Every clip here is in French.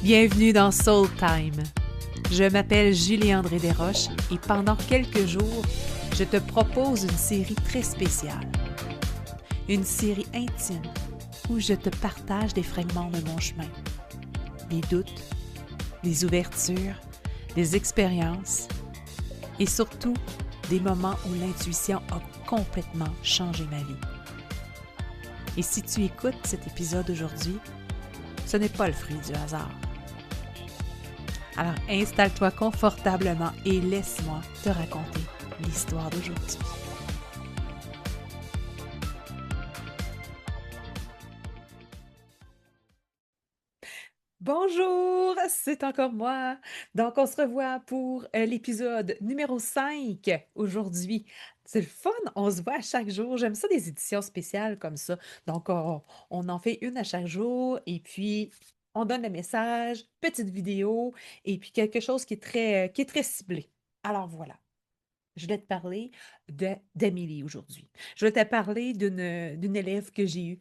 Bienvenue dans Soul Time. Je m'appelle Julie-André Desroches et pendant quelques jours, je te propose une série très spéciale. Une série intime où je te partage des fragments de mon chemin. Des doutes, des ouvertures, des expériences et surtout des moments où l'intuition a complètement changé ma vie. Et si tu écoutes cet épisode aujourd'hui, ce n'est pas le fruit du hasard. Alors installe-toi confortablement et laisse-moi te raconter l'histoire d'aujourd'hui. Bonjour, c'est encore moi. Donc, on se revoit pour l'épisode numéro 5 aujourd'hui. C'est le fun, on se voit à chaque jour. J'aime ça des éditions spéciales comme ça. Donc, on en fait une à chaque jour et puis on donne le message, petite vidéo et puis quelque chose qui est très ciblé. Alors voilà, je vais te parler d'Amélie aujourd'hui. Je vais te parler d'une élève que j'ai eue,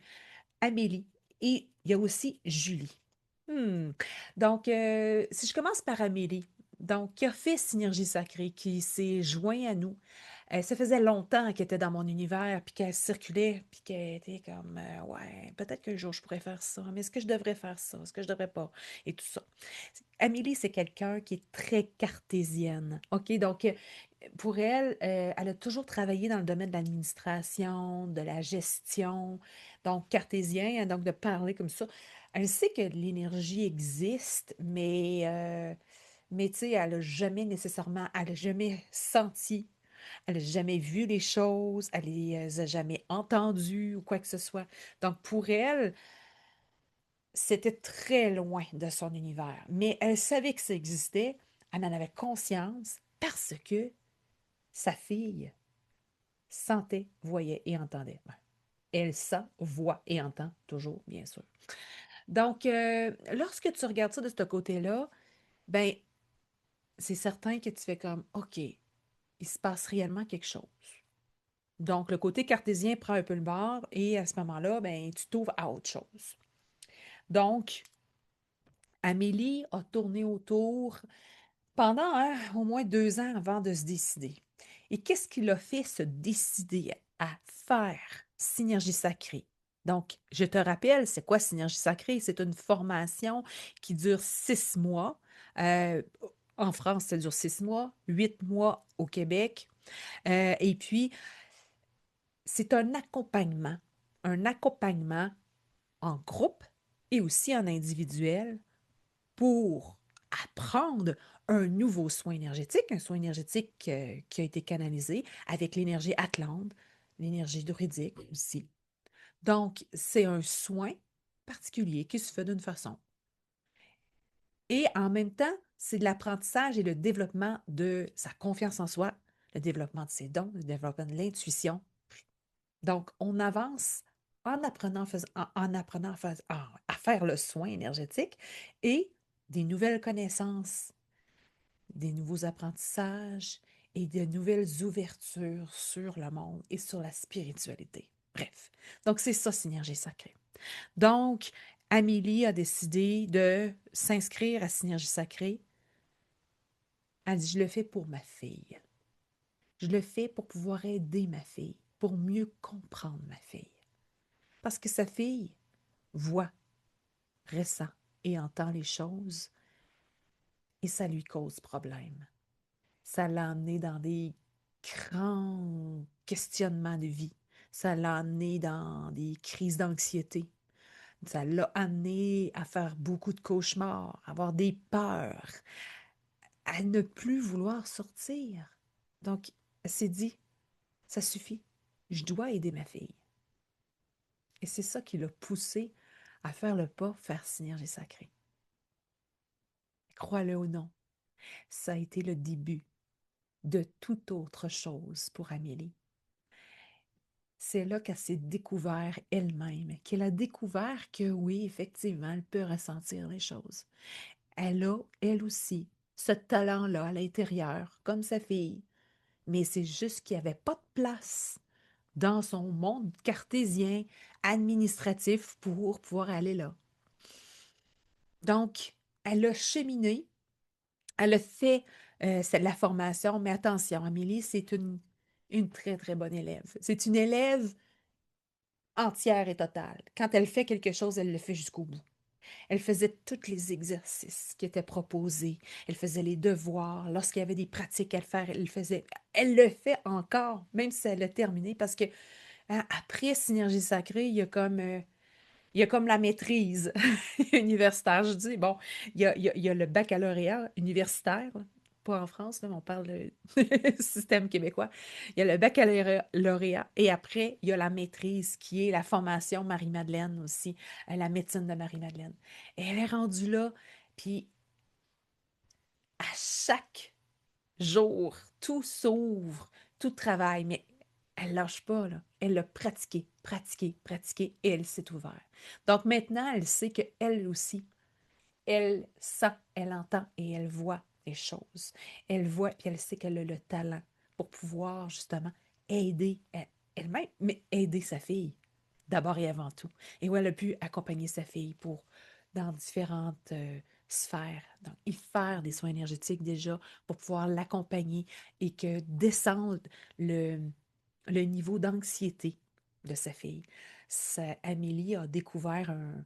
Amélie, et il y a aussi Julie. Hmm. Donc, si je commence par Amélie, donc, qui a fait Synergie Sacrée, qui s'est joint à nous. Ça faisait longtemps qu'elle était dans mon univers, puis qu'elle circulait, puis qu'elle était comme, ouais, peut-être qu'un jour je pourrais faire ça, mais est-ce que je devrais faire ça? Est-ce que je devrais pas? Et tout ça. Amélie, c'est quelqu'un qui est très cartésienne. OK? Donc, pour elle, elle a toujours travaillé dans le domaine de l'administration, de la gestion, donc cartésien, hein, donc de parler comme ça. Elle sait que l'énergie existe, mais tu sais, elle n'a jamais nécessairement, elle n'a jamais senti, elle n'a jamais vu les choses, elle les a jamais entendues ou quoi que ce soit. Donc pour elle, c'était très loin de son univers. Mais elle savait que ça existait, elle en avait conscience parce que sa fille sentait, voyait et entendait. Ouais. Elle sent, voit et entend toujours, bien sûr. Donc, lorsque tu regardes ça de ce côté-là, ben, c'est certain que tu fais comme, OK, il se passe réellement quelque chose. Donc, le côté cartésien prend un peu le bord et à ce moment-là, ben, tu t'ouvres à autre chose. Donc, Amélie a tourné autour pendant au moins 2 ans avant de se décider. Et qu'est-ce qui l'a fait se décider à faire Synergie Sacrée? Donc, je te rappelle, c'est quoi Synergie Sacrée? C'est une formation qui dure 6 mois. Euh, En France, ça dure 6 mois, 8 mois au Québec. Et puis, c'est un accompagnement en groupe et aussi en individuel pour apprendre un nouveau soin énergétique, un soin énergétique qui a été canalisé avec l'énergie Atlante, l'énergie druidique aussi. Donc, c'est un soin particulier qui se fait d'une façon. Et en même temps, c'est de l'apprentissage et le développement de sa confiance en soi, le développement de ses dons, le développement de l'intuition. Donc, on avance en apprenant, en apprenant à faire le soin énergétique et des nouvelles connaissances, des nouveaux apprentissages et de nouvelles ouvertures sur le monde et sur la spiritualité. Bref, donc c'est ça, Synergie Sacrée. Donc, Amélie a décidé de s'inscrire à Synergie Sacrée. Elle dit, je le fais pour ma fille. Je le fais pour pouvoir aider ma fille, pour mieux comprendre ma fille. Parce que sa fille voit, ressent et entend les choses et ça lui cause problème. Ça l'a amené dans des grands questionnements de vie. Ça l'a amené dans des crises d'anxiété. Ça l'a amené à faire beaucoup de cauchemars, à avoir des peurs, à ne plus vouloir sortir. Donc, elle s'est dit, ça suffit, je dois aider ma fille. Et c'est ça qui l'a poussée à faire le pas, faire Synergie Sacrée. Crois-le ou non, ça a été le début de toute autre chose pour Amélie. C'est là qu'elle s'est découvert elle-même, qu'elle a découvert que oui, effectivement, elle peut ressentir les choses. Elle a, elle aussi, ce talent-là à l'intérieur, comme sa fille. Mais c'est juste qu'il n'y avait pas de place dans son monde cartésien, administratif, pour pouvoir aller là. Donc, elle a cheminé, elle a fait la formation, mais attention, Amélie, c'est une très, très bonne élève. C'est une élève entière et totale. Quand elle fait quelque chose, elle le fait jusqu'au bout. Elle faisait tous les exercices qui étaient proposés. Elle faisait les devoirs. Lorsqu'il y avait des pratiques à faire, elle le faisait. Elle le fait encore, même si elle a terminé, parce que hein, après Synergie Sacrée, il y a comme la maîtrise universitaire. Je dis, bon, il y a le baccalauréat universitaire, là. Pas en France, là, mais on parle de système québécois. Il y a le baccalauréat et après, il y a la maîtrise qui est la formation Marie-Madeleine aussi, la médecine de Marie-Madeleine. Et elle est rendue là, puis à chaque jour, tout s'ouvre, tout travaille, mais elle lâche pas, là. Elle l'a pratiqué, pratiqué, pratiqué et elle s'est ouverte. Donc maintenant, elle sait qu'elle aussi, elle sent, elle entend et elle voit les choses. Elle voit puis elle sait qu'elle a le talent pour pouvoir justement aider elle-même, mais aider sa fille d'abord et avant tout. Et où elle a pu accompagner sa fille pour dans différentes sphères. Donc, y faire des soins énergétiques déjà pour pouvoir l'accompagner et que descende le, le niveau d'anxiété de sa fille. Amélie a découvert un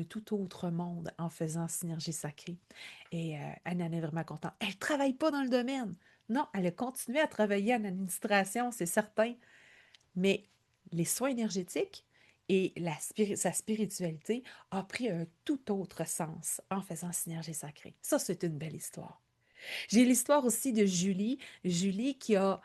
tout autre monde en faisant Synergie Sacrée. Et elle en est vraiment contente. Elle ne travaille pas dans le domaine. Non, elle a continué à travailler en administration, c'est certain. Mais les soins énergétiques et sa spiritualité a pris un tout autre sens en faisant Synergie Sacrée. Ça, c'est une belle histoire. J'ai l'histoire aussi de Julie. Julie qui en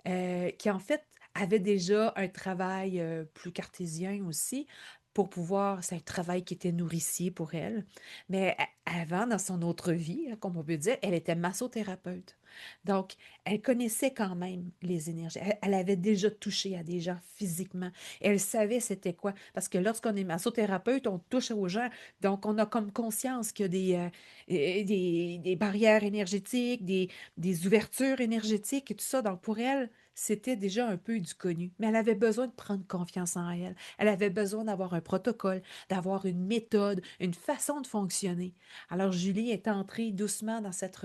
fait avait déjà un travail plus cartésien aussi pour pouvoir, c'est un travail qui était nourricier pour elle. Mais avant, dans son autre vie, hein, comme on peut dire, elle était massothérapeute. Donc, elle connaissait quand même les énergies. Elle avait déjà touché à des gens physiquement. Elle savait c'était quoi. Parce que lorsqu'on est massothérapeute, on touche aux gens. Donc, on a comme conscience qu'il y a des barrières énergétiques, des ouvertures énergétiques et tout ça. Donc, pour elle, c'était déjà un peu du connu, mais elle avait besoin de prendre confiance en elle. Elle avait besoin d'avoir un protocole, d'avoir une méthode, une façon de fonctionner. Alors, Julie est entrée doucement dans cette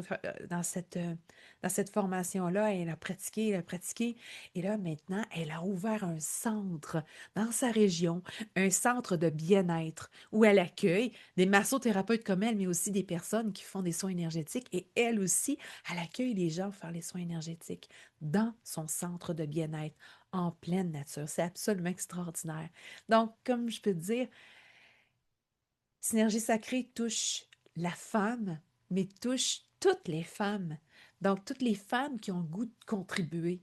formation-là. Elle a pratiqué. Et là, maintenant, elle a ouvert un centre dans sa région, un centre de bien-être où elle accueille des massothérapeutes comme elle, mais aussi des personnes qui font des soins énergétiques. Et elle aussi, elle accueille les gens pour faire les soins énergétiques dans son centre de bien-être, en pleine nature. C'est absolument extraordinaire. Donc, comme je peux te dire, Synergie Sacrée touche la femme, mais touche toutes les femmes. Donc, toutes les femmes qui ont le goût de contribuer.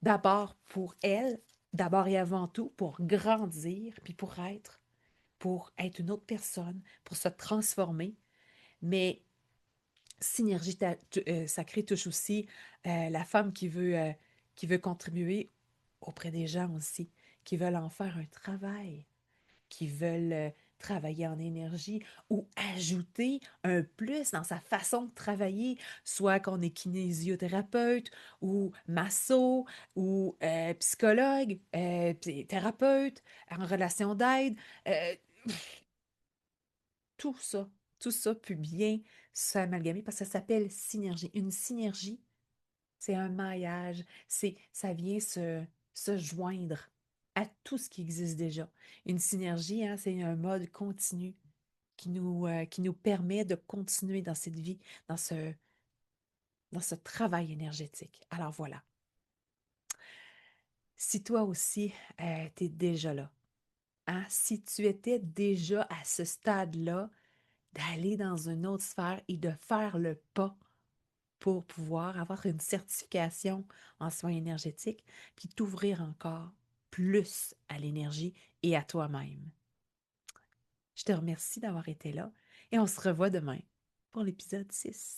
D'abord pour elles, d'abord et avant tout, pour grandir, puis pour être une autre personne, pour se transformer. Mais Synergie Sacrée touche aussi la femme qui veut contribuer auprès des gens aussi, qui veulent en faire un travail, qui veulent travailler en énergie ou ajouter un plus dans sa façon de travailler, soit qu'on est kinésithérapeute ou masso ou psychologue, thérapeute, en relation d'aide. euh, tout ça, tout ça peut bien s'amalgamer parce que ça s'appelle synergie. Une synergie, c'est un maillage, ça vient se joindre à tout ce qui existe déjà. Une synergie, hein, c'est un mode continu qui nous permet de continuer dans cette vie, dans dans ce travail énergétique. Alors voilà, si toi aussi, tu es déjà là, hein, si tu étais déjà à ce stade-là, d'aller dans une autre sphère et de faire le pas pour pouvoir avoir une certification en soins énergétiques, puis t'ouvrir encore plus à l'énergie et à toi-même. Je te remercie d'avoir été là et on se revoit demain pour l'épisode 6.